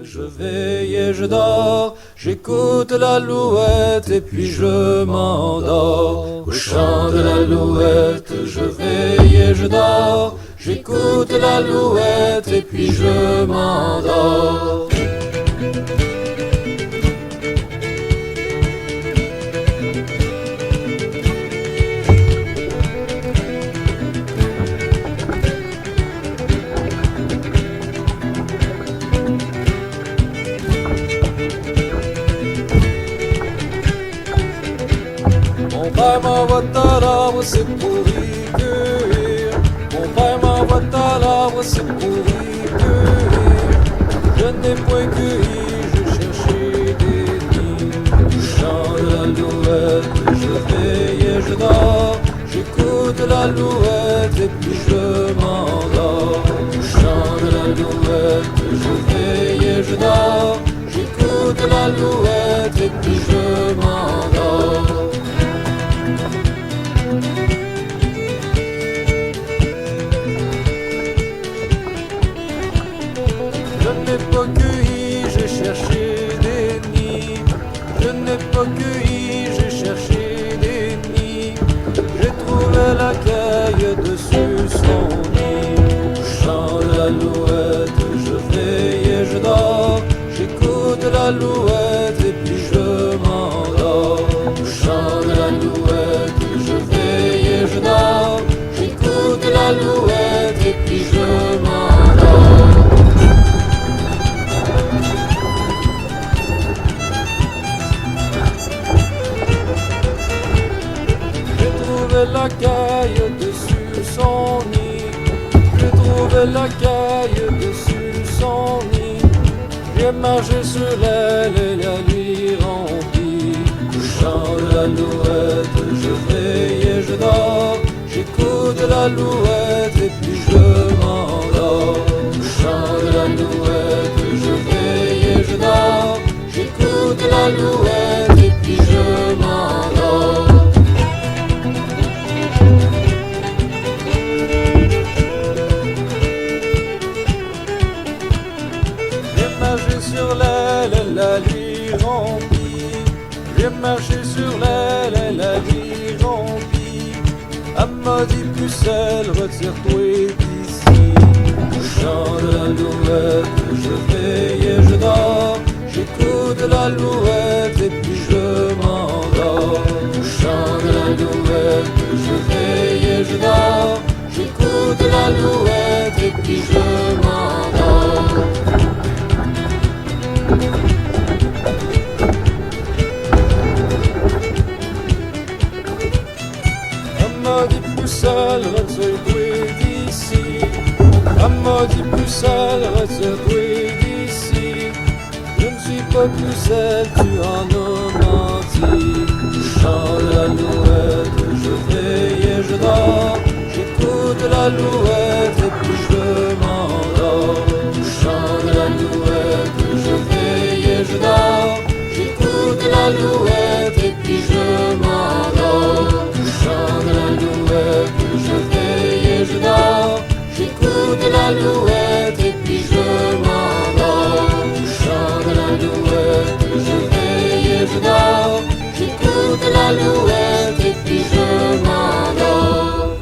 je veille et je dors, j'écoute l'alouette et puis je m'endors. Au chant de l'alouette, je veille et je dors, j'écoute l'alouette et puis je m'endors. Mon père m'envoie à l'arbre, c'est pour y cueillir. Mon père m'envoie à l'arbre, c'est pour y cueillir. Je n'ai point cueilli, je cherchais des nids. Je chante l'alouette, je veille et je dors. J'écoute l'alouette et puis je m'endors. Je chante l'alouette, je veille et je dors. J'écoute l'alouette et puis je m'endors. Je n'ai pas cueilli, j'ai cherché des nids. Je n'ai pas cueilli, j'ai cherché des nids. J'ai trouvé la caille dessus son nid. Je chante l'alouette, je veille et je dors. J'écoute l'alouette et puis je m'endors. Je chante l'alouette, je veille et je dors. J'écoute l'alouette et puis je m'endors. La caille dessus son nid, j'ai trouvé la caille dessus son nid. J'ai marché sur l'aile et la nuit remplie. Je chante l'alouette, je veille et je dors. J'écoute l'alouette et puis je m'endors. Je chante l'alouette, je veille et je dors. J'écoute l'alouette et puis je m'endors. Sur l'aile, la nuit remplie. J'ai marché sur l'aile, et la nuit remplie. Elle m'a dit pucelle, retire-toi d'ici. Je chante l'alouette, je veille et je dors. J'écoute l'alouette et puis je m'endors. Je chante l'alouette, je veille et je dors. J'écoute l'alouette et puis je m'endors. Pucelle, retire-toi d'ici. Elle m'a dit pucelle, retire-toi d'ici. Je ne suis pas pucelle, tu en as menti. Je chante l'alouette, je veille et je dors. J'écoute l'alouette et puis je m'endors. Je chante l'alouette, je veille et je dors. J'écoute l'alouette et puis je m'endors. Je chante l'alouette, je veille et je dors. J'écoute l'alouette et puis je m'endors. Je chante l'alouette, je veille et je dors. J'écoute l'alouette et puis je m'endors.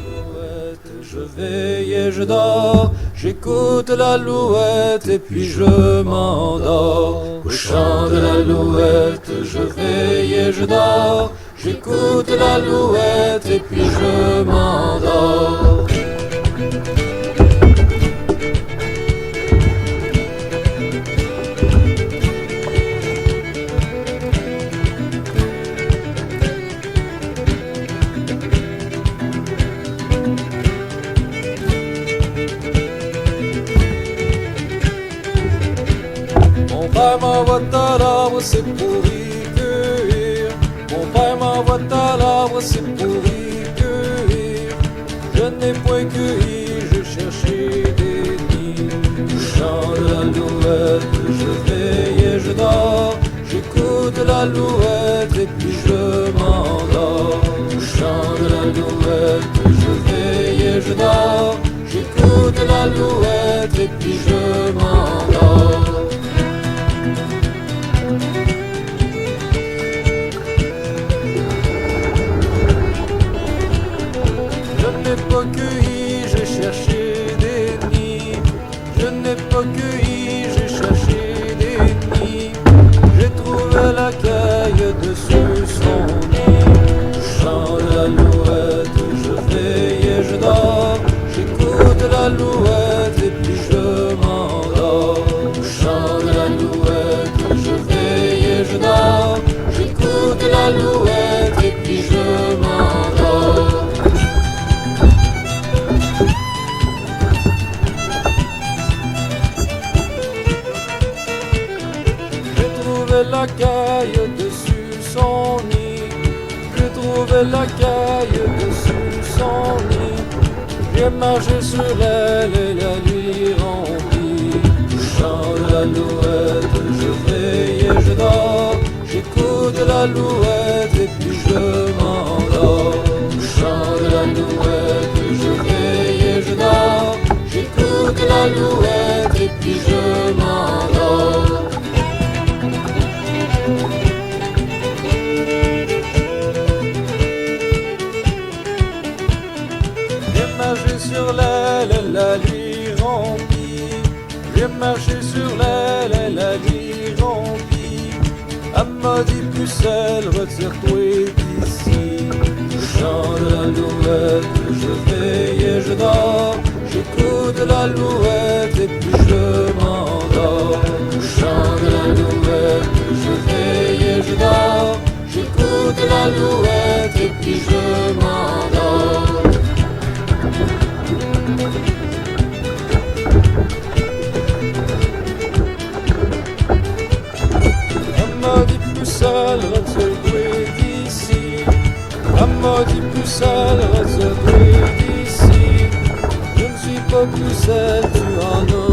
Je veille et je dors. J'écoute l'alouette et puis je m'endors. Au chant de l'alouette, je veille et je dors. J'écoute l'alouette et puis je m'endors. Mon père m'envoie à l'arbre, c'est pour y cueillir. Mon père m'envoie à l'arbre, c'est pour y cueillir. Je n'ai point cueilli, je cherchais des nids. Je chante l'alouette, je veille et je dors. J'écoute l'alouette et puis je m'endors. Je chante l'alouette, je veille et je dors. J'écoute l'alouette et puis je m'endors. cueilli, j'ai cherché des nids. J'ai trouvé la caille dessus son nid. Je chante l'alouette, je veille et je dors. J'écoute l'alouette et puis je m'endors. Je chante l'alouette, je veille et je dors. J'écoute l'alouette et puis je m'endors. J'ai trouvé la caille dessus son nid. J'ai trouvé la caille dessus son nid. J'ai marché sur elle et la nuit remplie. Je chante l'alouette, je veille et je dors. J'écoute l'alouette et puis je m'endors. Je chante l'alouette, je veille et je dors. J'écoute l'alouette et puis je m'endors. J'ai marché sur l'aile et la nuit remplie. J'ai marché sur l'aile et la nuit remplie. Elle m'a dit pucelle, retire-toi d'ici. Je chante l'alouette, je veille et je dors. J'écoute l'alouette et puis je m'endors. Je chante l'alouette, je veille et je dors. J'écoute l'alouette et puis je m'endors. Elle m'a dit pucelle, retire-toi d'ici. Elle m'a dit pucelle, retire-toi d'ici. Je ne suis pas pucelle, tu en as